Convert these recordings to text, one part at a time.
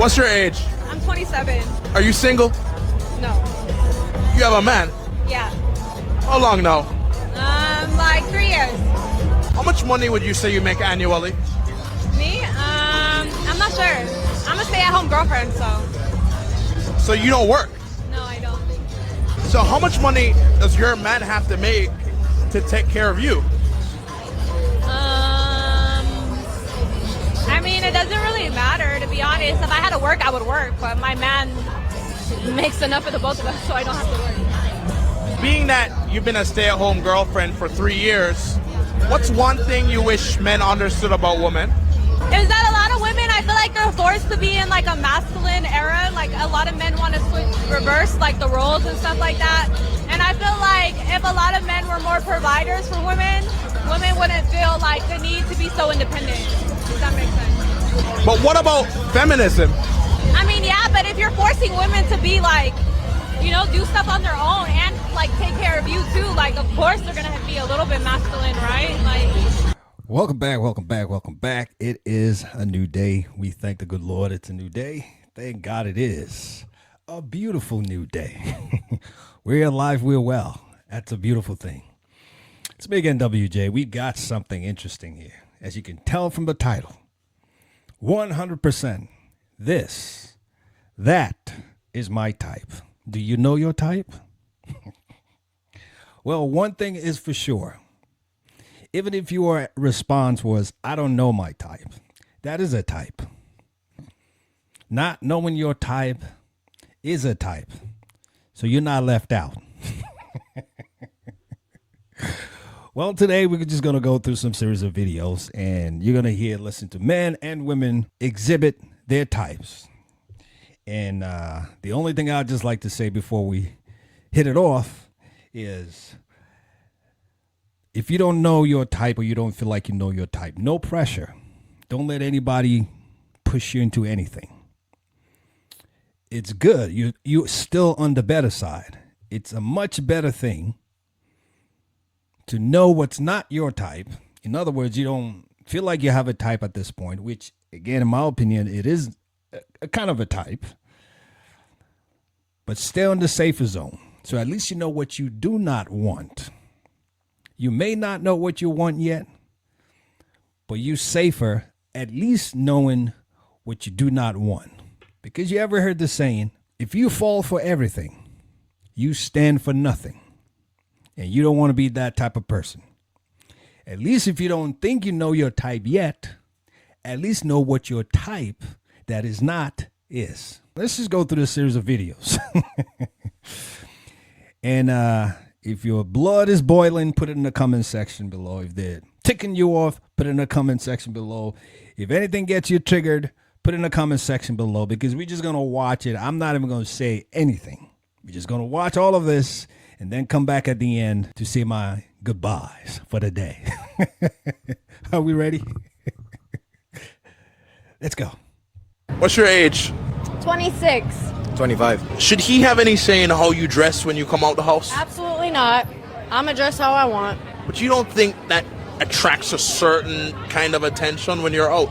What's your age? I'm 27. Are you single? No. You have a man? Yeah. How long now? Like 3 years. How much money would you say you make annually? Me? I'm not sure. I'm a stay-at-home girlfriend, so. So you don't work? No, I don't. So how much money does your man have to make to take care of you? I mean, it doesn't really matter, to be honest. If I had to work, I would work, but my man makes enough for the both of us, so I don't have to work. Being that you've been a stay-at-home girlfriend for 3 years, what's one thing you wish men understood about women? Is that a lot of women, I feel like they're forced to be in like a masculine era. Like a lot of men want to reverse like the roles and stuff like that. And I feel like if a lot of men were more providers for women, women wouldn't feel like the need to be so independent. Does that make sense? But what about feminism? I mean, yeah, but if you're forcing women to be like, you know, do stuff on their own and like take care of you too, like of course they're gonna be a little bit masculine, right? Like. Welcome back. It is a new day. We thank the good Lord it's a new day. Thank God it is a beautiful new day. We're alive, we're well. That's a beautiful thing. It's Big NWJ. We got something interesting here. As you can tell from the title, 100%. That is my type. Do you know your type? Well, one thing is for sure. Even if your response was, I don't know my type, that is a type. Not knowing your type is a type. So you're not left out. Well, today we're just going to go through some series of videos and you're going to listen to men and women exhibit their types. And the only thing I'd just like to say before we hit it off is, if you don't know your type or you don't feel like you know your type, no pressure. Don't let anybody push you into anything. It's good. You're still on the better side. It's a much better thing to know what's not your type. In other words, you don't feel like you have a type at this point, which, again, in my opinion, it is a kind of a type. But stay on the safer zone. So at least you know what you do not want. You may not know what you want yet, but you're safer at least knowing what you do not want. Because you ever heard the saying, if you fall for everything, you stand for nothing. And you don't want to be that type of person. At least if you don't think you know your type yet, at least know what your type that is not is. Let's just go through this series of videos. And if your blood is boiling, put it in the comment section below. If they're ticking you off, put it in the comment section below. If anything gets you triggered, put it in the comment section below, because we're just going to watch it. I'm not even going to say anything. We're just going to watch all of this and then come back at the end to say my goodbyes for the day. Are we ready? Let's go. What's your age? 26. 25. Should he have any say in how you dress when you come out the house? Absolutely not. I'm gonna dress how I want. But you don't think that attracts a certain kind of attention when you're out?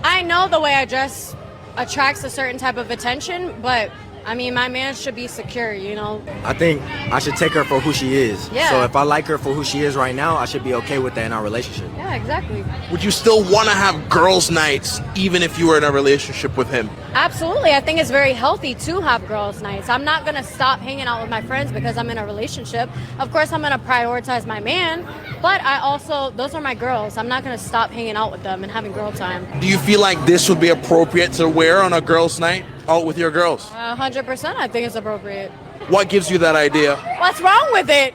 I know the way I dress attracts a certain type of attention, but I mean, my man should be secure, you know? I think I should take her for who she is. Yeah. So if I like her for who she is right now, I should be okay with that in our relationship. Yeah, exactly. Would you still want to have girls' nights even if you were in a relationship with him? Absolutely. I think it's very healthy to have girls' nights. I'm not going to stop hanging out with my friends because I'm in a relationship. Of course, I'm going to prioritize my man, but I also, those are my girls. I'm not going to stop hanging out with them and having girl time. Do you feel like this would be appropriate to wear on a girls' night out with your girls? 100%. I think it's appropriate. What gives you that idea? What's wrong with it?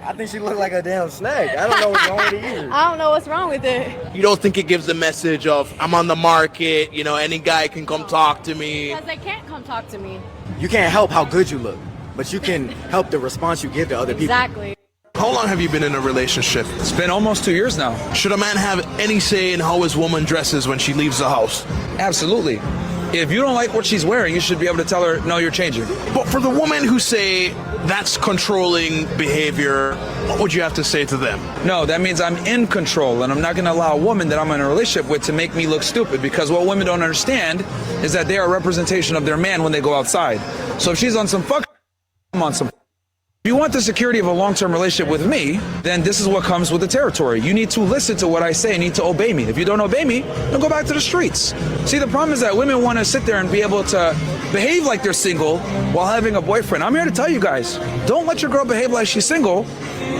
I think she looked like a damn snake. I don't know what's wrong with it either. I don't know what's wrong with it. You don't think it gives the message of, I'm on the market, you know, any guy can come talk to me? Because they can't come talk to me. You can't help how good you look, but you can help the response you give to other people. Exactly. How long have you been in a relationship? It's been almost 2 years now. Should a man have any say in how his woman dresses when she leaves the house? Absolutely. If you don't like what she's wearing, you should be able to tell her, no, you're changing. But for the women who say that's controlling behavior, what would you have to say to them? No, that means I'm in control, and I'm not going to allow a woman that I'm in a relationship with to make me look stupid, because what women don't understand is that they are a representation of their man when they go outside. So if she's on some fuck, I'm on some. If you want the security of a long-term relationship with me, then this is what comes with the territory. You need to listen to what I say. You need to obey me. If you don't obey me, then go back to the streets. See, the problem is that women want to sit there and be able to behave like they're single while having a boyfriend. I'm here to tell you guys, don't let your girl behave like she's single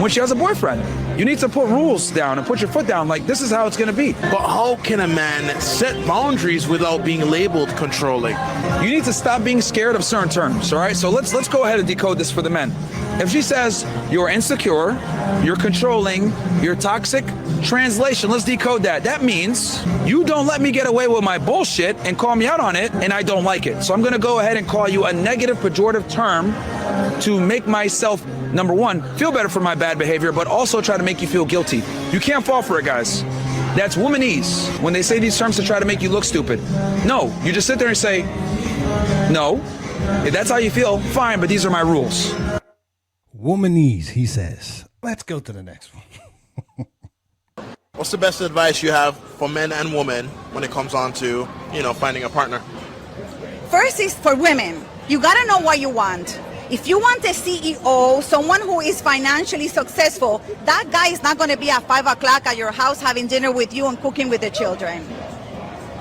when she has a boyfriend. You need to put rules down and put your foot down. Like, this is how it's going to be. But how can a man set boundaries without being labeled controlling? You need to stop being scared of certain terms, all right? So let's go ahead and decode this for the men. If she says you're insecure, you're controlling, you're toxic, translation, let's decode that. That means you don't let me get away with my bullshit and call me out on it, and I don't like it. So I'm going to go ahead and call you a negative pejorative term to make myself, number one, feel better for my bad behavior, but also try to make you feel guilty. You can't fall for it, guys. That's womanese when they say these terms to try to make you look stupid. No, you just sit there and say, no, if that's how you feel, fine, but these are my rules. Womanese, he says. Let's go to the next one. What's the best advice you have for men and women when it comes on to, finding a partner? First is for women. You gotta know what you want. If you want a CEO, someone who is financially successful, that guy is not gonna be at 5 o'clock at your house having dinner with you and cooking with the children.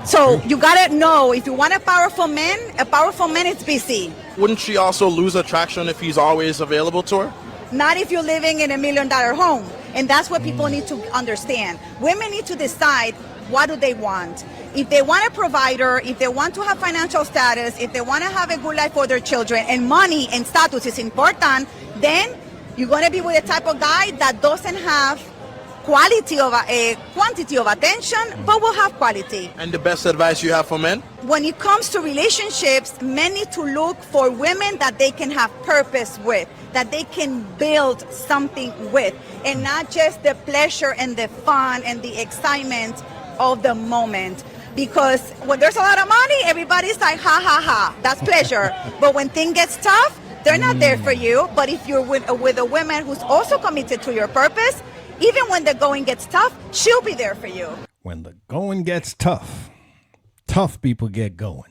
So you gotta know, if you want a powerful man is busy. Wouldn't she also lose attraction if he's always available to her? Not if you're living in $1 million home. And that's what people need to understand. Women need to decide, what do they want? If they want a provider, if they want to have financial status, if they want to have a good life for their children, and money and status is important, then you're going to be with a type of guy that doesn't have quantity of attention, but will have quality. And the best advice you have for men? When it comes to relationships, men need to look for women that they can have purpose with, that they can build something with, and not just the pleasure and the fun and the excitement of the moment. Because when there's a lot of money, everybody's like, ha, ha, ha, that's pleasure. But when things gets tough, they're not there for you. But if you're with a woman who's also committed to your purpose, even when the going gets tough, she'll be there for you. When the going gets tough, tough people get going.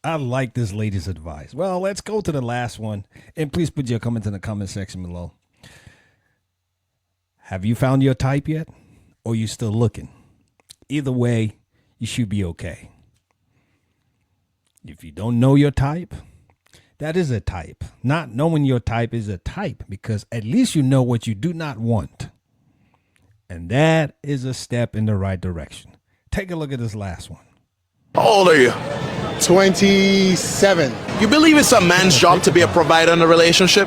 I like this lady's advice. Well, let's go to the last one. And please put your comments in the comment section below. Have you found your type yet? Or are you still looking? Either way, you should be okay. If you don't know your type, that is a type. Not knowing your type is a type, because at least you know what you do not want. And that is a step in the right direction. Take a look at this last one. How old are you? 27. You believe it's a man's job to be a provider in a relationship?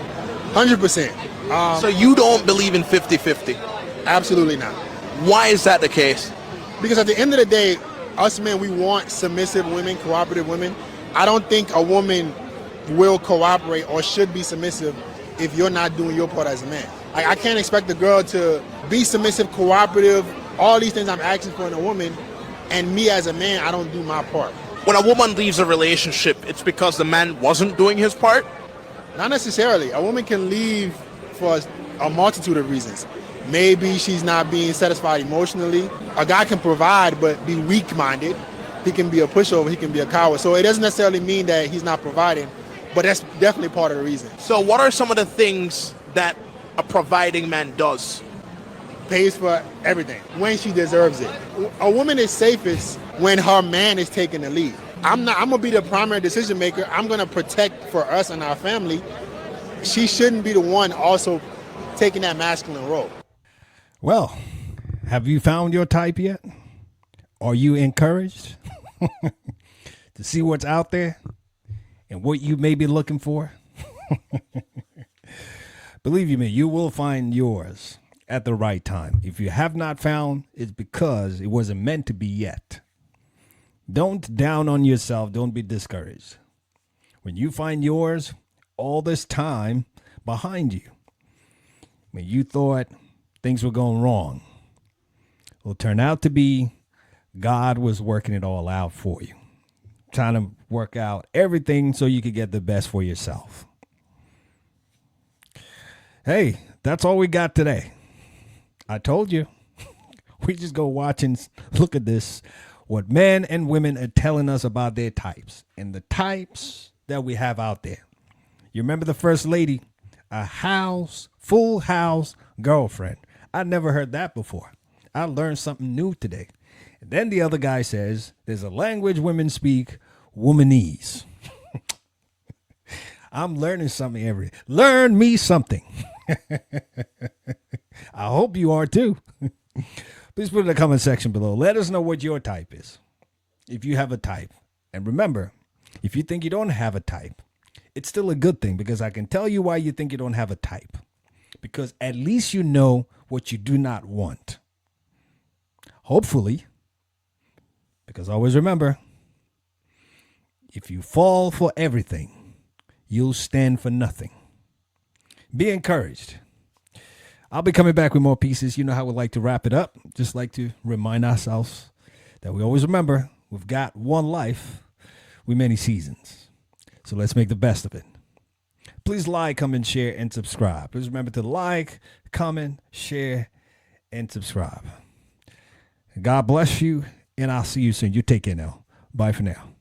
100%. So you don't believe in 50-50? Absolutely not. Why is that the case? Because at the end of the day, us men, we want submissive women, cooperative women. I don't think a woman will cooperate or should be submissive if you're not doing your part as a man. I can't expect the girl to be submissive, cooperative, all these things I'm asking for in a woman, and me as a man, I don't do my part. When a woman leaves a relationship, it's because the man wasn't doing his part? Not necessarily. A woman can leave for a multitude of reasons. Maybe she's not being satisfied emotionally. A guy can provide but be weak-minded. He can be a pushover, he can be a coward. So it doesn't necessarily mean that he's not providing, but that's definitely part of the reason. So what are some of the things that a providing man does? Pays for everything when she deserves it. A woman is safest when her man is taking the lead. I'm gonna be the primary decision maker. I'm gonna protect for us and our family. She shouldn't be the one also taking that masculine role. Well, have you found your type yet? Are you encouraged to see what's out there and what you may be looking for? Believe you me, you will find yours at the right time. If you have not found, it's because it wasn't meant to be yet. Don't down on yourself. Don't be discouraged. When you find yours, all this time behind you, when you thought things were going wrong, will turn out to be God was working it all out for you. trying to work out everything so you can get the best for yourself. Hey, that's all we got today. I told you. We just go watch and look at this, what men and women are telling us about their types and the types that we have out there. You remember the first lady, full house girlfriend. I never heard that before. I learned something new today. And then the other guy says there's a language women speak, womanese. I'm learning something learn me something. I hope you are too. Please put it in the comment section below. Let us know what your type is, if you have a type. And remember, if you think you don't have a type, it's still a good thing, because I can tell you why you think you don't have a type. Because at least you know what you do not want. Hopefully. Because always remember, if you fall for everything, you'll stand for nothing. Be encouraged. I'll be coming back with more pieces. You know how we like to wrap it up. Just like to remind ourselves that we always remember we've got one life with many seasons. So let's make the best of it. Please like, comment, share, and subscribe. Please remember to like, comment, share, and subscribe. God bless you, and I'll see you soon. You take care now. Bye for now.